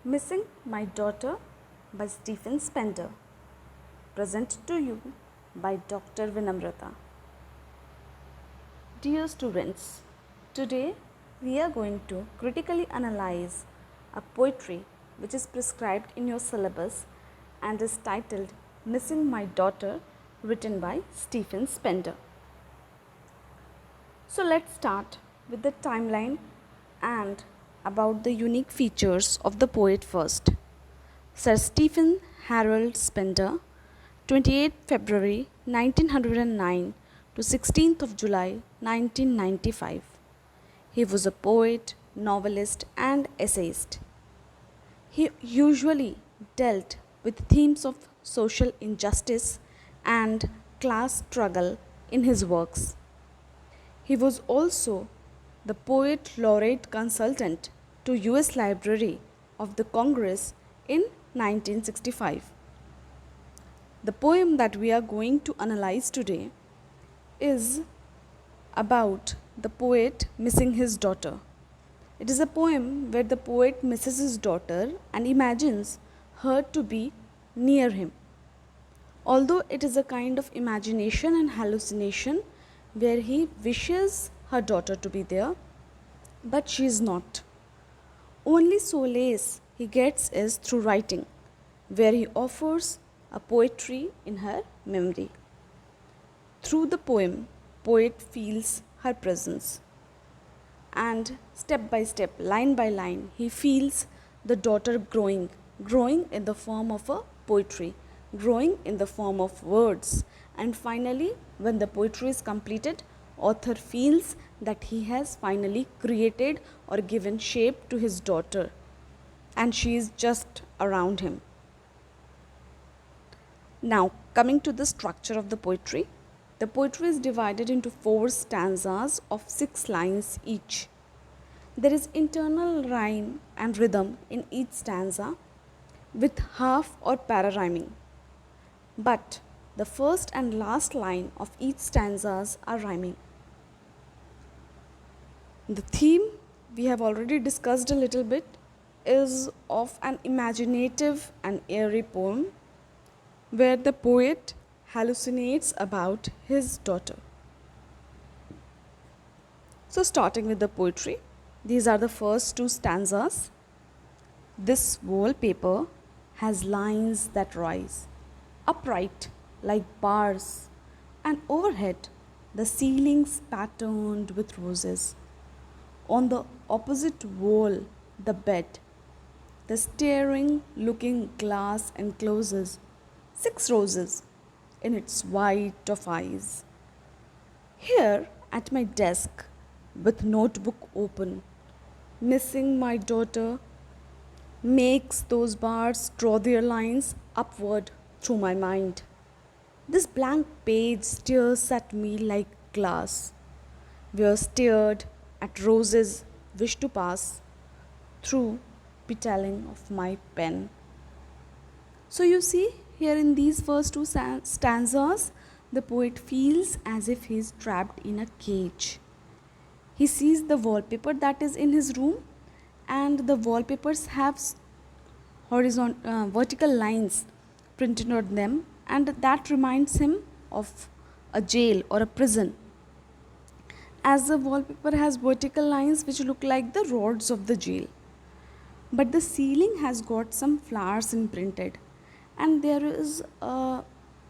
Missing My Daughter by Stephen Spender. Presented to you by Dr. Vinamrata. Dear students, today we are going to critically analyze a poetry which is prescribed in your syllabus and is titled Missing My Daughter, written by Stephen Spender. So let's start with the timeline and about the unique features of the poet first. Sir Stephen Harold Spender, 28 February 1909 to 16th of July 1995. He was a poet, novelist and essayist. He usually dealt with themes of social injustice and class struggle in his works. He was also the Poet Laureate Consultant to US Library of the Congress in 1965. The poem that we are going to analyze today is about the poet missing his daughter. It is a poem where the poet misses his daughter and imagines her to be near him. Although it is a kind of imagination and hallucination where he wishes her daughter to be there, but she is not. Only solace he gets is through writing, where he offers a poetry in her memory. Through the poem, poet feels her presence. And step by step, line by line, he feels the daughter growing in the form of a poetry, growing in the form of words. And finally, when the poetry is completed, author feels that he has finally created or given shape to his daughter and she is just around him. Now, coming to the structure of the poetry is divided into 4 stanzas of 6 lines each. There is internal rhyme and rhythm in each stanza with half or para rhyming. But the first and last line of each stanzas are rhyming. The theme we have already discussed a little bit is of an imaginative and airy poem where the poet hallucinates about his daughter. So starting with the poetry, these are the first 2 stanzas. This wallpaper has lines that rise upright like bars, and overhead the ceilings patterned with roses. On the opposite wall, the bed, the staring looking glass encloses 6 roses in its white of eyes. Here at my desk, with notebook open, missing my daughter, makes those bars draw their lines upward through my mind. This blank page stares at me like glass. We are stared at roses wish to pass through petaling of my pen. So you see, here in these first 2 stanzas, the poet feels as if he is trapped in a cage. He sees the wallpaper that is in his room, and the wallpapers have vertical lines printed on them, and that reminds him of a jail or a prison, as the wallpaper has vertical lines which look like the rods of the jail. But the ceiling has got some flowers imprinted, and there is a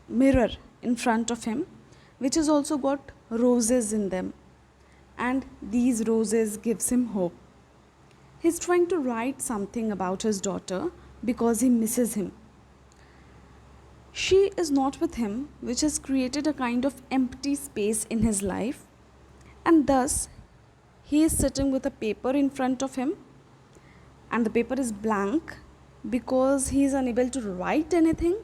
mirror in front of him which has also got roses in them, and these roses gives him hope. He's trying to write something about his daughter because he misses him. She is not with him, which has created a kind of empty space in his life, and thus he is sitting with a paper in front of him, and the paper is blank because he is unable to write anything,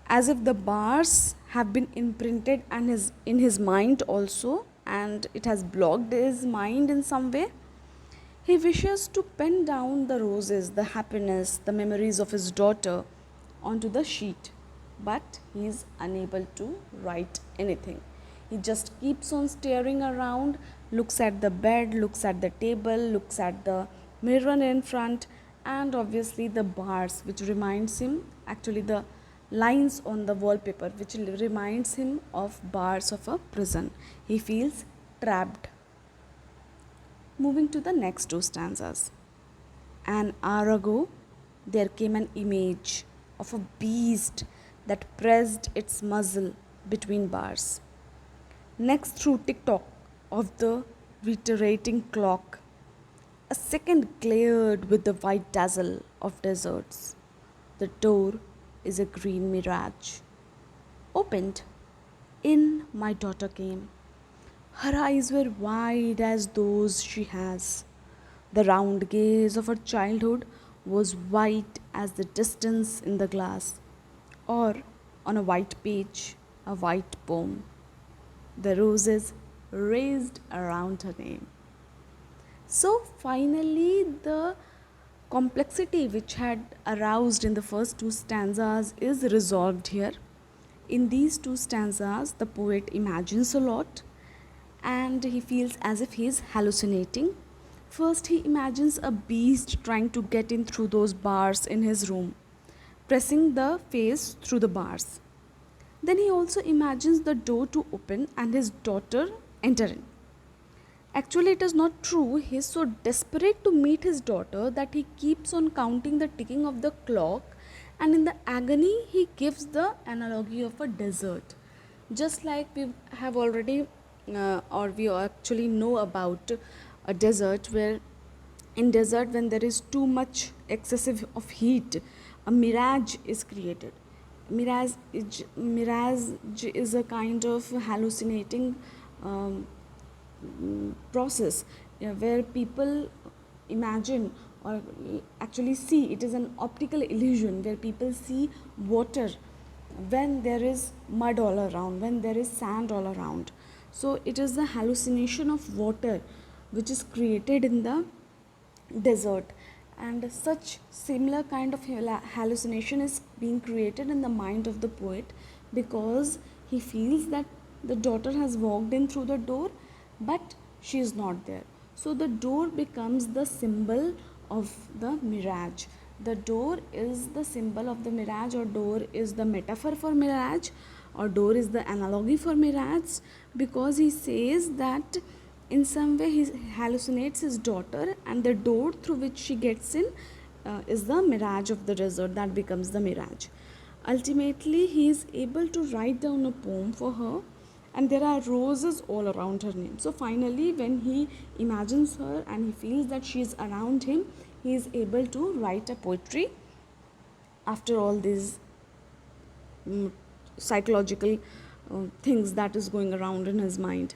as if the bars have been imprinted and in his mind also, and it has blocked his mind in some way. He wishes to pen down the roses, the happiness, the memories of his daughter onto the sheet, but he is unable to write anything. He just keeps on staring around, looks at the bed, looks at the table, looks at the mirror in front, and obviously the bars which reminds him, actually the lines on the wallpaper which reminds him of bars of a prison. He feels trapped. Moving to the next two stanzas. An hour ago, there came an image of a beast that pressed its muzzle between bars. Next, through tick tock of the reiterating clock, a second glared with the white dazzle of deserts. The door is a green mirage. Opened. In my daughter came. Her eyes were wide as those she has. The round gaze of her childhood was white as the distance in the glass, or on a white page, a white poem. The roses raised around her name. So finally, the complexity which had aroused in the first two stanzas is resolved here. In these two stanzas, the poet imagines a lot and he feels as if he is hallucinating. First, he imagines a beast trying to get in through those bars in his room, pressing the face through the bars. Then he also imagines the door to open and his daughter enter in. Actually, it is not true. He is so desperate to meet his daughter that he keeps on counting the ticking of the clock, and in the agony, he gives the analogy of a desert. Just like we have already, or we actually know about a desert, where in desert, when there is too much excessive of heat, a mirage is created. Mirage is a kind of hallucinating um, process, where people imagine or actually see. It is an optical illusion where people see water when there is mud all around, when there is sand all around. So it is the hallucination of water which is created in the desert, and such similar kind of hallucination is being created in the mind of the poet, because he feels that the daughter has walked in through the door but she is not there. So the door becomes the symbol of the mirage. The door is the symbol of the mirage, or door is the metaphor for mirage, or door is the analogy for mirage, because he says that in some way he hallucinates his daughter, and the door through which she gets in is the mirage of the desert. That becomes the mirage. Ultimately, he is able to write down a poem for her, and there are roses all around her name. So finally, when he imagines her and he feels that she is around him, he is able to write a poetry after all these psychological things that is going around in his mind.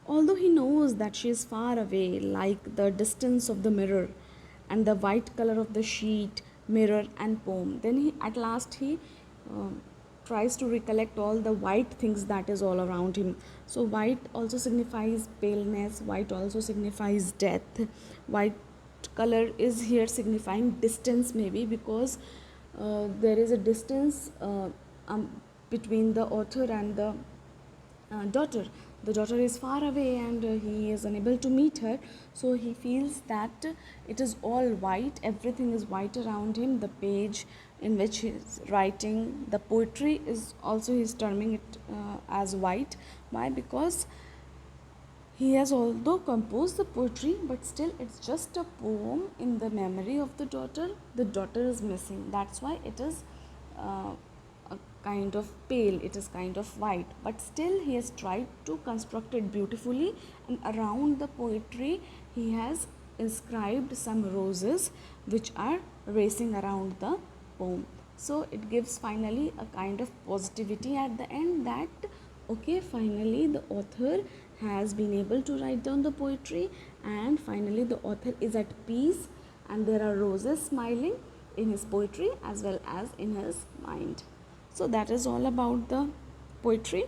Although he knows that she is far away, like the distance of the mirror and the white color of the sheet, mirror, and poem, then at last he uh, tries to recollect all the white things that is all around him. So white also signifies paleness, white also signifies death. White color is here signifying distance, maybe because there is a distance between the author and the daughter. The daughter is far away and he is unable to meet her, so he feels that it is all white, everything is white around him. The page in which he is writing the poetry is also, he is terming it as white. Why? Because he has although composed the poetry, but still it's just a poem in the memory of the daughter. The daughter is missing, that's why it is a kind of pale, it is kind of white, but still he has tried to construct it beautifully, and around the poetry he has inscribed some roses which are racing around the poem. So it gives finally a kind of positivity at the end, that okay, finally the author has been able to write down the poetry, and finally the author is at peace, and there are roses smiling in his poetry as well as in his mind. So that is all about the poetry,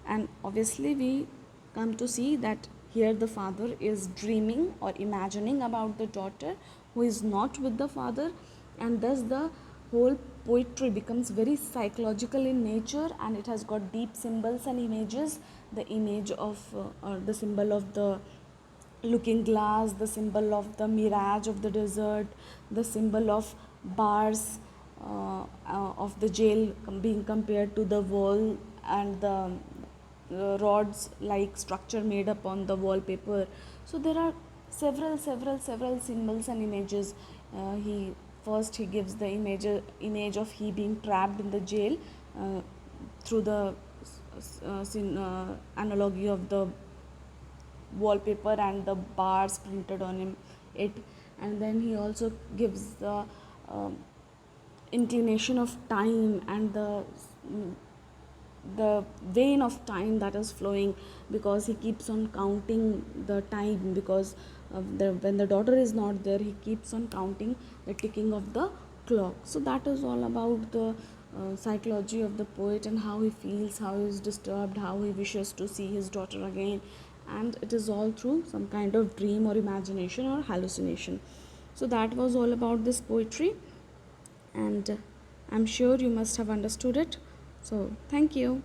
and obviously we come to see that here the father is dreaming or imagining about the daughter who is not with the father, and thus the whole poetry becomes very psychological in nature, and it has got deep symbols and images. The image of or the symbol of the looking glass, the symbol of the mirage of the desert, the symbol of bars of the jail being compared to the wall, and the rods like structure made up on the wallpaper. So there are several symbols and images. He first he gives the image of he being trapped in the jail through the analogy of the wallpaper and the bars printed on it. And then he also gives the um, inclination of time and the vein of time that is flowing, because he keeps on counting the time, because when the daughter is not there, he keeps on counting the ticking of the clock. So that is all about the psychology of the poet, and how he feels, how he is disturbed, how he wishes to see his daughter again, and it is all through some kind of dream or imagination or hallucination. So that was all about this poetry, and I'm sure you must have understood it. So thank you.